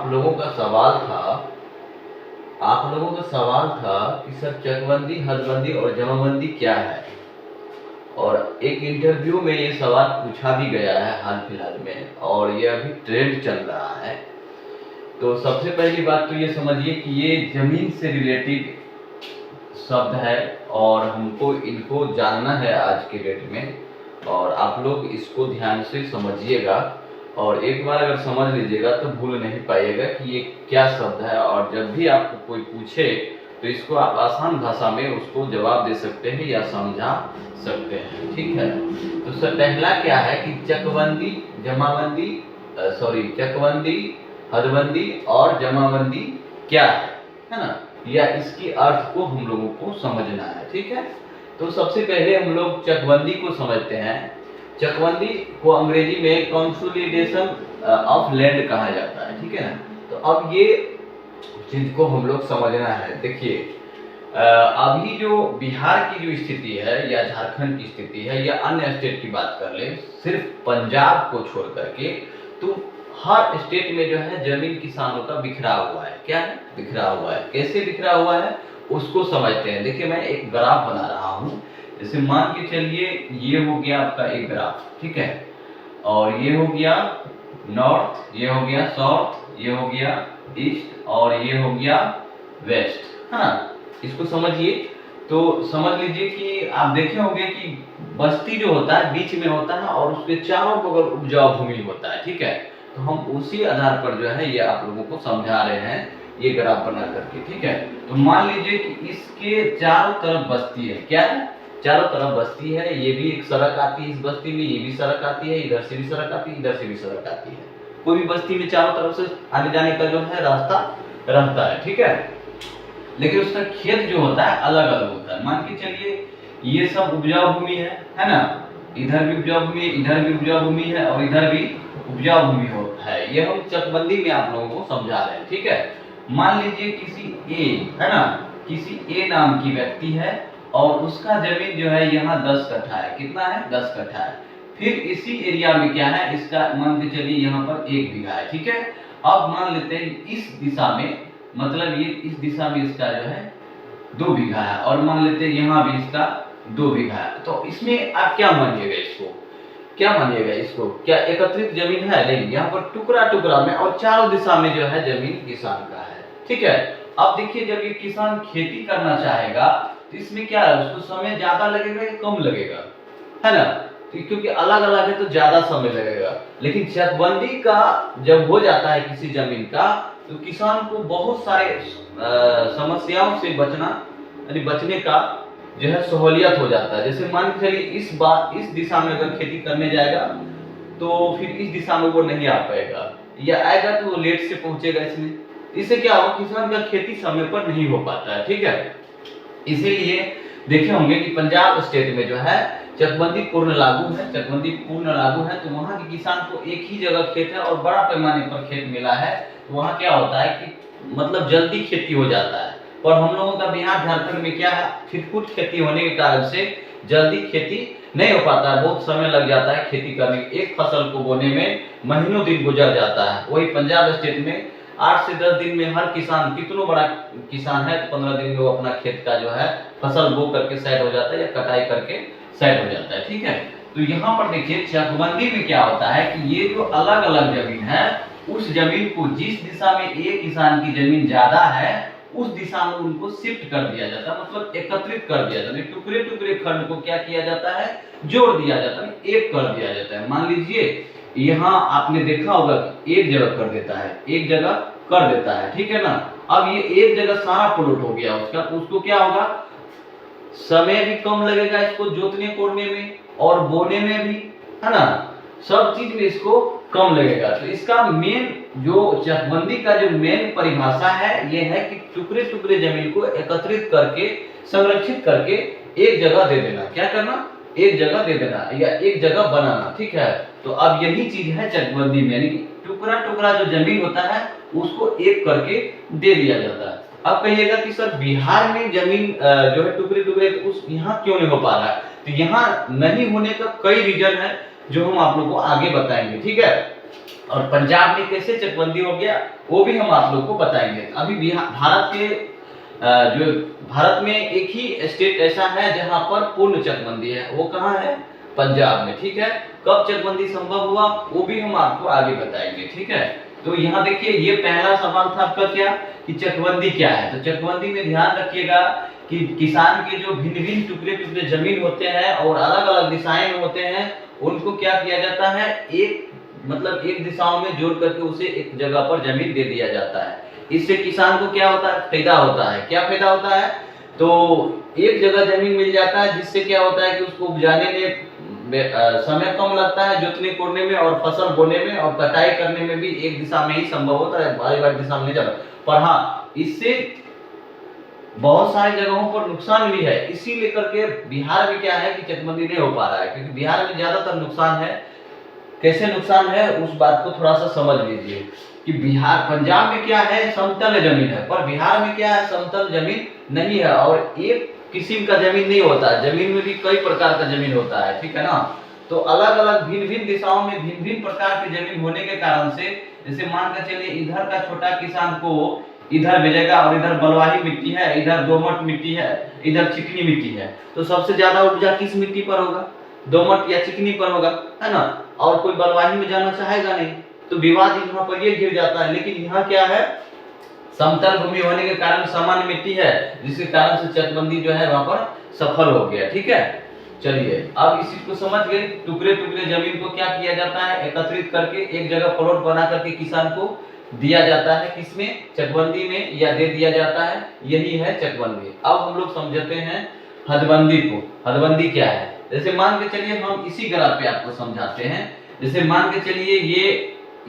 आप लोगों का सवाल था कि सर चकबंदी, हदबंदी और जमाबंदी क्या है। और एक इंटरव्यू में ये सवाल पूछा भी गया है हाल फिलहाल में, और ये अभी ट्रेंड चल रहा है। तो सबसे पहली बात तो ये समझिए कि ये जमीन से रिलेटेड शब्द है और हमको इनको जानना है आज के डेट में, और आप लोग इसको ध्यान से समझिएगा। और एक बार अगर समझ लीजिएगा तो भूल नहीं पाइएगा कि ये क्या शब्द है, और जब भी आपको कोई पूछे तो इसको आप आसान भाषा में उसको जवाब दे सकते हैं या समझा सकते हैं। ठीक है, तो सर पहला क्या है कि चकबंदी, चकबंदी, हदबंदी और जमाबंदी क्या है ना, या इसकी अर्थ को हम लोगों को समझना है। ठीक है, तो सबसे पहले हम लोग चकबंदी को समझते हैं। चकबंदी को अंग्रेजी में कंसोलिडेशन ऑफ लैंड कहा जाता है। ठीक है ना, तो अब ये चीज को हम लोग समझना है। देखिए, अभी जो बिहार की जो स्थिति है या झारखंड की स्थिति है या अन्य स्टेट की बात कर ले, सिर्फ पंजाब को छोड़ करके, तो हर स्टेट में जो है जमीन किसानों का बिखरा हुआ है। क्या है? बिखरा हुआ है। कैसे बिखरा हुआ है उसको समझते हैं। देखिए, मैं एक ग्राफ बना रहा हूँ। जैसे मान के चलिए ये हो गया आपका एक ग्राफ, ठीक है, और ये हो गया नॉर्थ, ये हो गया साउथ, ये हो गया ईस्ट और ये हो गया वेस्ट, है ना। इसको समझिए तो समझ लीजिए कि आप देखे होंगे कि बस्ती जो होता है बीच में होता है और उसके चारों बगल उपजाऊ भूमि होता है। ठीक है, तो हम उसी आधार पर जो है ये आप लोगों को समझा रहे हैं ये ग्राफ बना करके। ठीक है, तो मान लीजिए कि इसके चारों तरफ बस्ती है। क्या है? चारों तरफ बस्ती है। ये भी एक सड़क आती है इस बस्ती में, ये भी सड़क आती है, इधर से भी सड़क आती है, इधर से भी सड़क आती है। कोई भी बस्ती में चारों तरफ से आने जाने का जो है रास्ता रहता है। ठीक है, लेकिन उसका खेत जो होता है अलग अलग होता है। मान के चलिए ये सब उपजाऊ भूमि है ना, इधर भी उपजाऊ भूमि, इधर भी उपजाऊ भूमि है और इधर भी उपजाऊ भूमि होता है। ये हम चकबंदी में आप लोगों को समझा रहे हैं। ठीक है, मान लीजिए किसी ए, है ना, किसी ए नाम की व्यक्ति है और उसका जमीन जो है यहाँ 10 कट्ठा है। कितना है? 10 कट्ठा है। फिर इसी एरिया में क्या है, इसका मान के चलिए यहाँ पर 1 बीघा है। ठीक है, अब मान लेते हैं इस दिशा में, मतलब ये इस दिशा में इसका जो है 2 बीघा है, और मान लेते हैं यहाँ भी इसका 2 बीघा है। तो इसमें आप क्या मानिएगा इसको? क्या मानिएगा इसको? क्या एकत्रित जमीन है? नहीं, यहाँ पर टुकड़ा टुकड़ा में और चारों दिशा में जो है जमीन किसान का है। ठीक है, अब देखिए जब ये किसान खेती करना चाहेगा तो इसमें क्या है, उसको समय ज्यादा लगेगा या कम लगेगा, है ना। तो क्योंकि अलग अलग है तो ज्यादा समय लगेगा। लेकिन चकबंदी का जब हो जाता है किसी जमीन का, तो किसान को बहुत सारे समस्याओं से बचने का जो है सहूलियत हो जाता है। जैसे मान के चलिए इस दिशा में अगर खेती करने जाएगा तो फिर इस दिशा में वो नहीं आ पाएगा, या आएगा तो वो लेट से पहुंचेगा इसमें। इससे क्या होगा, किसान का खेती समय पर नहीं हो पाता है। ठीक है, इसीलिए देखे होंगे कि पंजाब स्टेट में जो है चकबंदी पूर्ण लागू है। चकबंदी पूर्ण लागू है तो वहां के किसान को एक ही जगह खेत है और बड़ा पैमाने पर खेत मिला है। तो वहां क्या होता है कि मतलब जल्दी खेती हो जाता है। और हम लोगों का बिहार झारखंड में क्या है, छिटपुट खेती होने के कारण से जल्दी खेती नहीं हो पाता है, बहुत समय लग जाता है खेती करने। एक फसल को बोने में महीनों दिन गुजर जाता है। वही पंजाब स्टेट में 8 से 10 दिन में हर किसान, कितना बड़ा किसान है तो 15 दिन में वो अपना खेत का जो है फसल बो करके सेट हो जाता है या कटाई करके सेट हो जाता है। ठीक है, तो यहाँ पर देखिए चकबंदी में क्या होता है कि ये जो अलग अलग जमीन है, उस जमीन को जिस दिशा में एक किसान की जमीन ज्यादा है उस दिशा में उनको शिफ्ट कर दिया जाता है, मतलब एकत्रित कर दिया जाता है। टुकड़े टुकड़े खंड को क्या किया जाता है, जोड़ दिया जाता है, एक कर दिया जाता है। मान लीजिए यहाँ आपने देखा होगा कि एक जगह कर देता है, एक जगह कर देता है। ठीक है ना, अब ये एक जगह सारा प्लॉट हो गया उसका, तो उसको क्या होगा, समय भी कम लगेगा इसको जोतने कोड़ने में और बोने में भी, है ना, सब चीज में इसको कम लगेगा। तो इसका मेन जो चकबंदी का जो मेन परिभाषा है ये है कि टुकड़े टुकड़े जमीन को एकत्रित करके संरक्षित करके एक जगह दे देना। क्या करना? एक जगह दे देना या एक जगह बनाना। ठीक है, तो अब यही चीज है चकबंदी में, यानी कि टुकड़ा टुकड़ा जो जमीन होता है उसको एक करके दे दिया जाता है। अब कहिएगा कि सर बिहार में जमीन जो है टुकड़े टुकड़े तो उस यहाँ क्यों नहीं हो पा रहा है? तो यहाँ नहीं होने का कई रीजन है जो हम आप लोगों को आगे बताएंगे। ठीक है, और पंजाब में कैसे चकबंदी हो गया वो भी हम आप लोग को बताएंगे। अभी भारत के जो भारत में एक ही स्टेट ऐसा है जहां पर पूर्ण चकबंदी है, वो कहाँ है? पंजाब में। ठीक है, कब चकबंदी संभव हुआ वो भी हम आपको आगे बताएंगे। ठीक है, तो यहाँ देखिए ये पहला सवाल था आपका क्या कि चकबंदी क्या है। तो चकबंदी में ध्यान रखिएगा कि किसान के जो भिन्न भिन्न टुकड़े टुकड़े जमीन होते हैं और अलग अलग दिशाएं में होते हैं, उनको क्या किया जाता है, एक मतलब एक दिशाओं में जोड़ करके उसे एक जगह पर जमीन दे दिया जाता है। इससे किसान को क्या होता है, फायदा होता है। क्या फायदा होता है? तो एक जगह जमीन मिल जाता है जिससे क्या होता है कि उसको उपजाने में समय कम लगता है, जोतने कोड़ने में और फसल बोने में और कटाई करने में भी एक दिशा में ही संभव होता है, बारी बारी दिशा में नहीं जाता। पर हाँ, इससे बहुत सारी जगहों पर नुकसान भी है। इसी लेकर के बिहार में क्या है कि चकबंदी नहीं हो पा रहा है, क्योंकि बिहार में ज्यादातर नुकसान है। कैसे नुकसान है उस बात को थोड़ा सा समझ लीजिए कि बिहार, पंजाब में क्या है, समतल जमीन है, पर बिहार में क्या है, समतल जमीन नहीं है और एक किस्म का जमीन नहीं होता है। जमीन में भी कई प्रकार का जमीन होता है, ठीक है ना। तो अलग अलग भिन्न भिन्न दिशाओं में भिन्न भिन्न प्रकार की जमीन होने के कारण से, जैसे मान कर चलिए इधर का छोटा किसान को इधर भेजेगा और इधर बलुआही मिट्टी है, इधर दोमट मिट्टी है, इधर चिकनी मिट्टी है, तो सबसे ज्यादा उपजा किस मिट्टी पर होगा? दोमट या चिकनी पर होगा, है ना। और कोई बलुआही में जाना चाहेगा नहीं, तो विवाद यहाँ पर ये गिर जाता है। लेकिन यहाँ क्या है, समतल भूमि होने के कारण सामान्य मिट्टी है, जिसके कारण से चकबंदी जो है वहां पर सफल हो गया। ठीक है, चलिए अब इसी को समझ गए। टुकड़े टुकड़े जमीन को क्या किया जाता है, एकत्रित करके एक जगह प्लॉट बना करके किसान को दिया जाता है, किसमें? चकबंदी में, या दे दिया जाता है, यही है चकबंदी। अब हम लोग समझते हैं हदबंदी को। हदबंदी क्या है? जैसे मान के चलिए हम इसी ग्राफ पे आपको समझाते हैं। जैसे मान के चलिए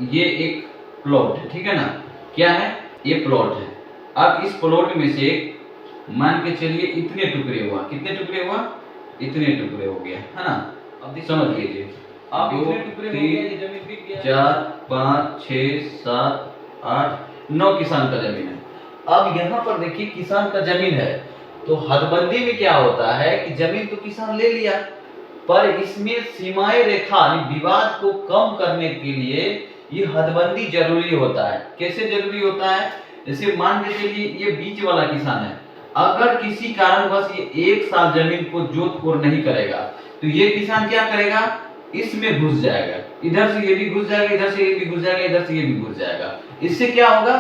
ये एक प्लॉट है, ठीक है ना, क्या है, ये प्लॉट है। अब इस प्लॉट में से मान के चलिए इतने टुकड़े हुआ, कितने टुकड़े हुआ, इतने टुकड़े हो गया, है ना। अब समझ लीजिए, अब इतने टुकड़े हो गए, ये जमीन बिक गया, 4 5 6 7 8 9 किसान का जमीन है। अब यहाँ पर देखिए किसान का जमीन है, तो हदबंदी में क्या होता है कि जमीन तो किसान ले लिया, पर इसमें सीमाएं रेखा विवाद को कम करने के लिए ये हदबंदी जरूरी होता है। कैसे जरूरी होता है? जैसे मान के चलिए ये बीच वाला किसान है, अगर किसी कारणवश ये एक साल जमीन को जोत कोड़ नहीं करेगा, तो ये किसान क्या करेगा, इसमें घुस जाएगा, इधर से ये भी घुस जाएगा, इधर से ये भी घुस जाएगा, इधर से ये भी घुस जाएगा। इससे क्या होगा,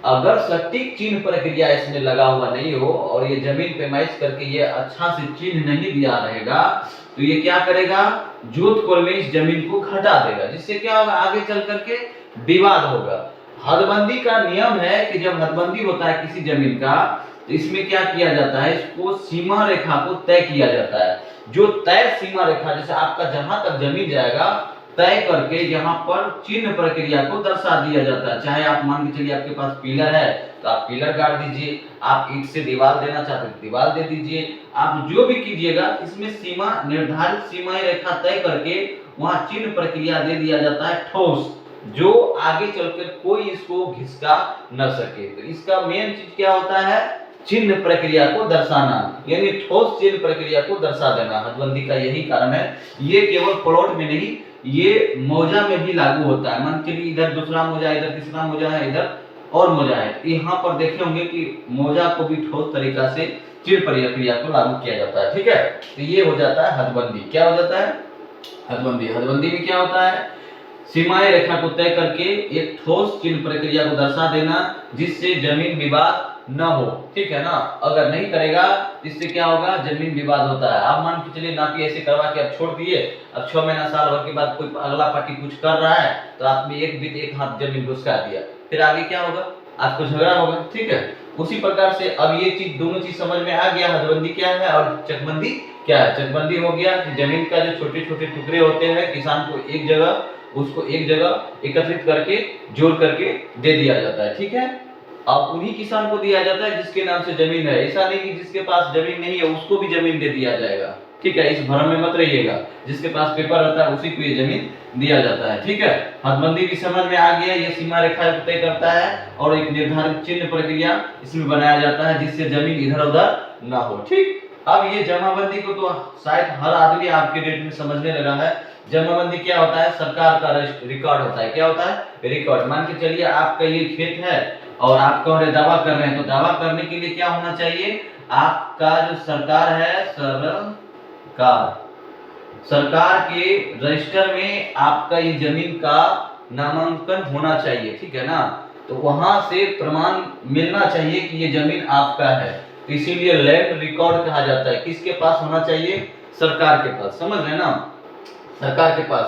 अगर सटीक चिन्ह प्रक्रिया इसमें लगा हुआ नहीं हो और ये जमीन पे मैच करके ये अच्छा से चिन्ह नहीं दिया रहेगा, तो ये क्या करेगा, जोत कोड़ में इस जमीन को घटा देगा, जिससे क्या होगा, आगे चल करके विवाद होगा। हदबंदी का नियम है कि जब हदबंदी होता है किसी जमीन का, तो इसमें क्या किया जाता है, इसको सीमा रेखा को तय किया जाता है। जो तय सीमा रेखा, जैसे आपका जहां तक जमीन जाएगा, तय करके यहाँ पर चिन्ह प्रक्रिया को दर्शा दिया जाता है। चाहे आप मान के चलिए आपके पास पिलर है तो आप पिलर गाड़ दीजिए, आप ईंट से दीवार देना चाहते हैं दीवार दे दीजिए, आप जो भी कीजिएगा इसमें सीमा, निर्धारित सीमा रेखा तय करके वहां चिन्ह प्रक्रिया दे दिया जाता है ठोस, जो आगे चलकर कोई इसको घिसका न सके। तो इसका मेन चीज क्या होता है, चिन्ह प्रक्रिया को दर्शाना, यानी ठोस चिन्ह प्रक्रिया को दर्शा देना। हदबंदी का यही कारण है। ये केवल प्लॉट में नहीं, ये मौजा में भी लागू होता है। मान चलिए इधर दूसरा मौजा, इधर तीसरा मौजा है, इधर और मौजा है, यहाँ पर देखे होंगे कि मौजा को भी ठोस तरीका से चिन्ह प्रक्रिया को लागू किया जाता है। ठीक है, तो ये हो जाता है हदबंदी। क्या हो जाता है, हदबंदी। हदबंदी में क्या होता है, सीमाएं रेखा को तय करके एक ठोस चिन्ह प्रक्रिया को दर्शा देना, जिससे जमीन विवाद न हो। ठीक है ना, अगर नहीं करेगा इससे क्या होगा, जमीन विवाद होता है। आप मान के चलिए नापी ऐसे करवा के आप छोड़ दिए, अब 6 महीना साल भर के बाद कोई अगला पार्टी कुछ कर रहा है, तो आपने एक हाथ जमीन घुसका दिया, फिर आगे क्या होगा, आपको झगड़ा होगा। ठीक है, उसी प्रकार से अब ये चीज, दोनों चीज समझ में आ गया, हदबंदी क्या है और चकबंदी क्या है। चकबंदी हो गया कि जमीन का जो छोटे छोटे टुकड़े होते हैं, किसान को एक जगह, उसको एक जगह एकत्रित करके जोड़ करके दे दिया जाता है। ठीक है, अब उन्हीं किसान को दिया जाता है जिसके नाम से जमीन है। ऐसा नहीं कि जिसके पास जमीन नहीं है उसको भी जमीन दे दिया जाएगा। ठीक है, इस भ्रम में मत रहिएगा, जिसके पास पेपर रहता है उसी को ये जमीन दिया जाता है। ठीक है, हदबंदी भी समझ में आ गया, ये सीमा रेखा तय करता है और एक निर्धारित चिन्ह प्रक्रिया इसमें बनाया जाता है, जिससे जमीन इधर उधर ना हो। ठीक, अब ये जमाबंदी को तो शायद हर आदमी आपके डेट में समझने लगा है, जमाबंदी क्या होता है? सरकार का रिकॉर्ड होता है। क्या होता है? रिकॉर्ड। मान के चलिए आपका ये खेत है और आप कह रहे दावा कर रहे हैं, तो दावा करने के लिए क्या होना चाहिए? आपका जो सरकार है, सरकार के रजिस्टर में आपका ये जमीन का नामांकन होना चाहिए, ठीक है ना? तो वहां से प्रमाण मिलना चाहिए कि ये जमीन आपका है, तो इसीलिए लैंड रिकॉर्ड कहा जाता है। किसके पास होना चाहिए? सरकार के पास। समझ रहे ना? सरकार के पास।